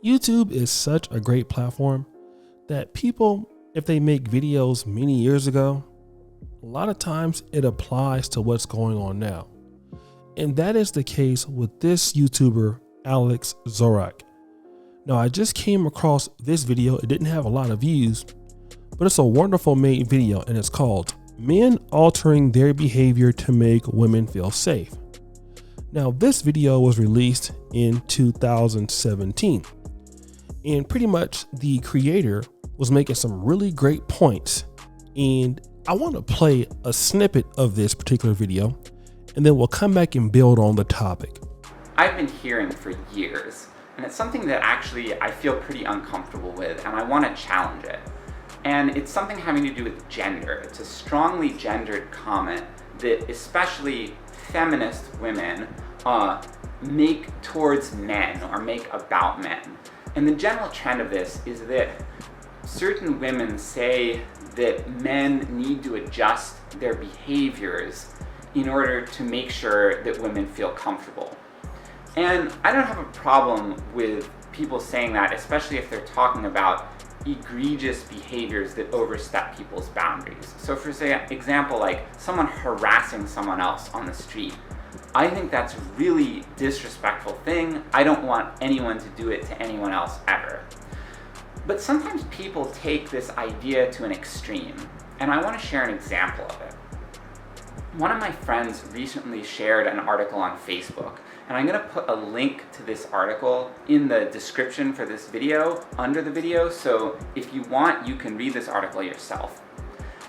YouTube is such a great platform that people, if they make videos many years ago, a lot of times it applies to what's going on now. And that is the case with this YouTuber, Alex Zorak. Now, I just came across this video. It didn't have a lot of views, but it's a wonderful made video, and it's called Men Altering Their Behavior to Make Women Feel Safe. Now, this video was released in 2017, and pretty much the creator was making some really great points. And I want to play a snippet of this particular video, and then we'll come back and build on the topic. I've been hearing for years, and it's something that actually I feel pretty uncomfortable with, and I want to challenge it. And it's something having to do with gender. It's a strongly gendered comment that especially feminist women make towards men or make about men. And the general trend of this is that certain women say that men need to adjust their behaviors in order to make sure that women feel comfortable. And I don't have a problem with people saying that, especially if they're talking about egregious behaviors that overstep people's boundaries. So for example, like someone harassing someone else on the street. I think that's a really disrespectful thing. I don't want anyone to do it to anyone else ever. But sometimes people take this idea to an extreme, and I want to share an example of it. One of my friends recently shared an article on Facebook, and I'm going to put a link to this article in the description for this video, under the video, so if you want, you can read this article yourself.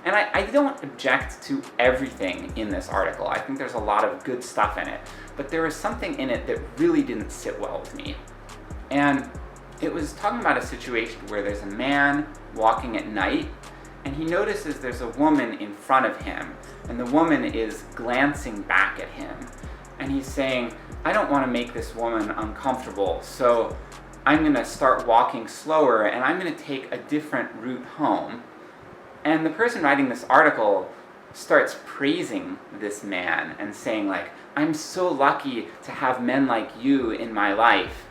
And I don't object to everything in this article. I think there's a lot of good stuff in it, but there was something in it that really didn't sit well with me. And it was talking about a situation where there's a man walking at night, and he notices there's a woman in front of him, and the woman is glancing back at him. And he's saying, I don't want to make this woman uncomfortable, so I'm going to start walking slower, and I'm going to take a different route home. And the person writing this article starts praising this man and saying, like, I'm so lucky to have men like you in my life.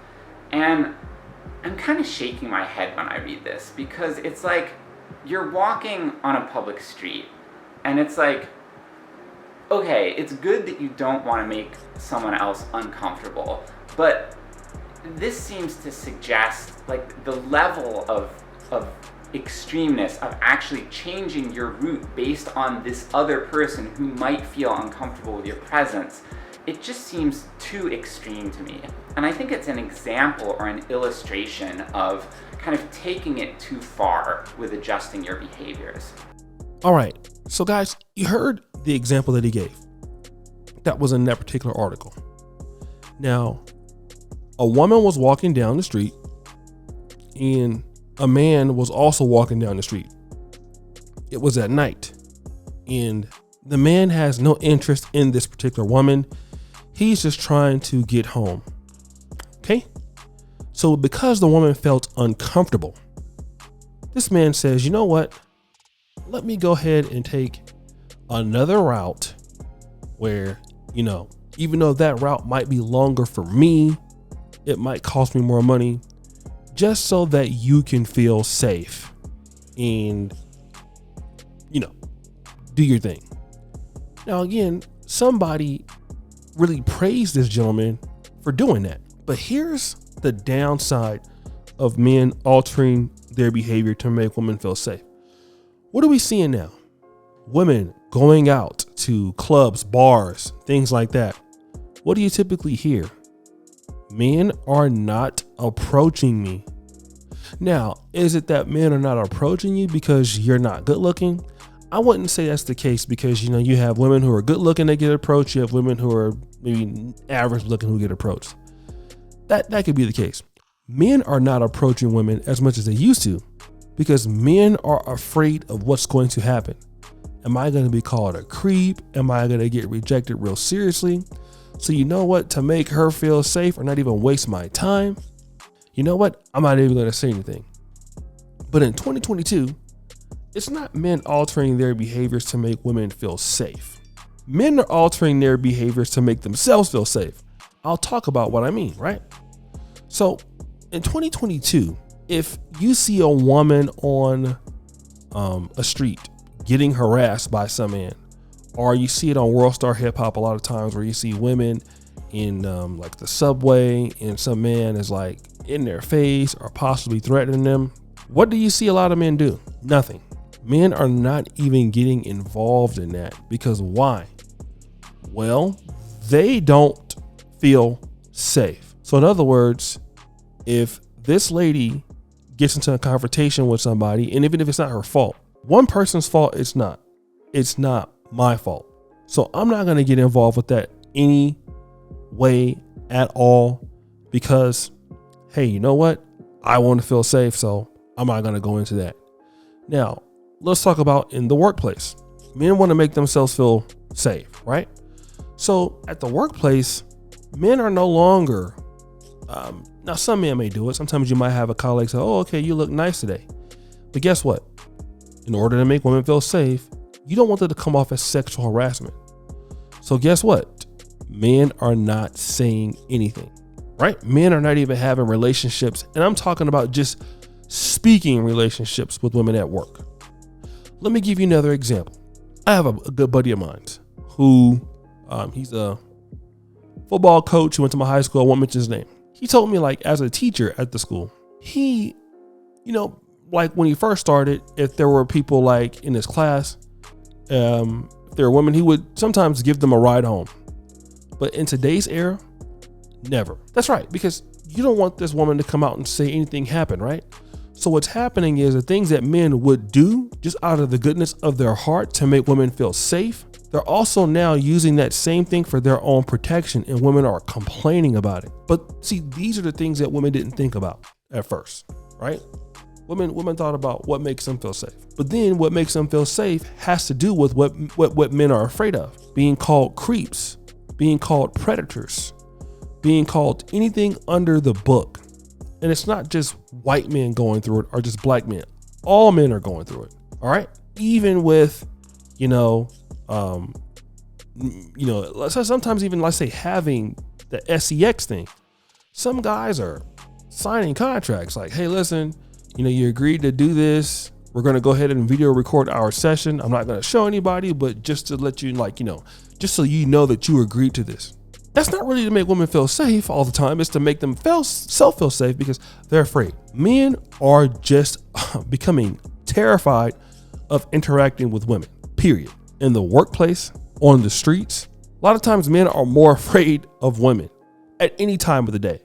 And I'm kind of shaking my head when I read this, because it's like, you're walking on a public street, and it's like, okay, it's good that you don't want to make someone else uncomfortable, but this seems to suggest like the level of extremeness of actually changing your route based on this other person who might feel uncomfortable with your presence. It just seems too extreme to me. And I think it's an example or an illustration of kind of taking it too far with adjusting your behaviors. All right, so guys, you heard the example that he gave. That was in that particular article. Now, a woman was walking down the street, and a man was also walking down the street. It was at night, and the man has no interest in this particular woman. He's just trying to get home. Okay? So because the woman felt uncomfortable, this man says, you know what? Let me go ahead and take another route where, even though that route might be longer for me, it might cost me more money, just so that you can feel safe and, do your thing. Now, again, somebody really praised this gentleman for doing that. But here's the downside of men altering their behavior to make women feel safe. What are we seeing now? Women going out to clubs, bars, things like that. What do you typically hear? Men are not approaching me. Now, is it that men are not approaching you because you're not good looking? I wouldn't say that's the case, because, you have women who are good looking that get approached. You have women who are maybe average looking who get approached. That could be the case. Men are not approaching women as much as they used to, because men are afraid of what's going to happen. Am I going to be called a creep? Am I going to get rejected real seriously? So you know what? To make her feel safe or not even waste my time, you know what? I'm not even going to say anything. But in 2022, it's not men altering their behaviors to make women feel safe. Men are altering their behaviors to make themselves feel safe. I'll talk about what I mean, right? So in 2022, if you see a woman on a street getting harassed by some man, or you see it on World Star Hip Hop a lot of times where you see women in like the subway and some man is like in their face or possibly threatening them, what do you see a lot of men do? Nothing. Men are not even getting involved in that because why? Well, they don't feel safe. So in other words, if this lady gets into a confrontation with somebody, and even if it's not her fault, one person's fault, it's not my fault. So I'm not going to get involved with that any way at all because, hey, you know what? I want to feel safe, so I'm not going to go into that. Now, let's talk about in the workplace. Men want to make themselves feel safe, right? So at the workplace, men are no longer, now some men may do it. Sometimes you might have a colleague say, oh, okay, you look nice today. But guess what? In order to make women feel safe, you don't want it to come off as sexual harassment. So guess what? Men are not saying anything, right? Men are not even having relationships. And I'm talking about just speaking relationships with women at work. Let me give you another example. I have a good buddy of mine who he's a football coach who went to my high school. I won't mention his name. He told me, like, as a teacher at the school, he, like when he first started, if there were people like in his class, if there were women, he would sometimes give them a ride home. But in today's era, never. That's right, because you don't want this woman to come out and say anything happened, right? So what's happening is the things that men would do just out of the goodness of their heart to make women feel safe, they're also now using that same thing for their own protection, and women are complaining about it. But see, these are the things that women didn't think about at first, right? Women thought about what makes them feel safe. But then what makes them feel safe has to do with what men are afraid of. Being called creeps, being called predators, being called anything under the book. And it's not just white men going through it or just black men. All men are going through it. All right. Even with, sometimes even, let's say, having the SEX thing, some guys are signing contracts like, hey, listen, you agreed to do this. We're going to go ahead and video record our session. I'm not going to show anybody, but just to let you, just so you know that you agreed to this. That's not really to make women feel safe all the time. It's to make them feel safe because they're afraid. Men are just becoming terrified of interacting with women, period. In the workplace, on the streets, a lot of times men are more afraid of women at any time of the day.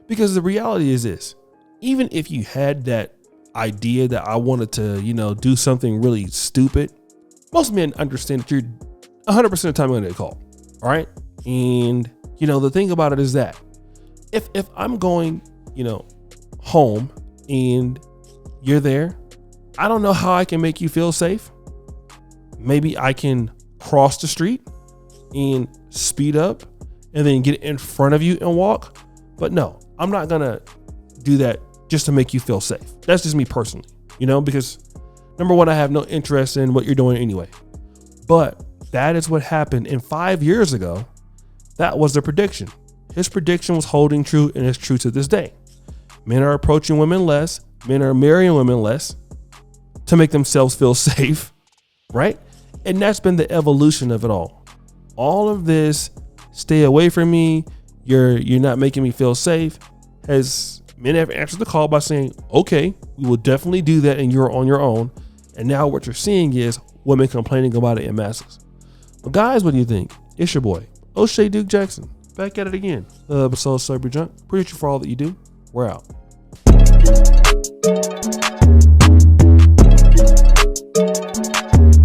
Because the reality is this, even if you had that idea that I wanted to, do something really stupid, most men understand that you're 100% of the time going to get called. All right. And, the thing about it is that if I'm going, home and you're there, I don't know how I can make you feel safe. Maybe I can cross the street and speed up and then get in front of you and walk. But no, I'm not going to do that just to make you feel safe. That's just me personally, because number one, I have no interest in what you're doing anyway. But that is what happened. And 5 years ago, that was the prediction. His prediction was holding true, and it's true to this day. Men are approaching women less. Men are marrying women less to make themselves feel safe, right? And that's been the evolution of it all. All of this, stay away from me, you're not making me feel safe, men have answered the call by saying, okay, we will definitely do that, and you're on your own. And now what you're seeing is women complaining about it in masses. But guys, what do you think? It's your boy, O'Shea Duke Jackson, back at it again. Another episode of Celebrity Junk. Appreciate you for all that you do. We're out.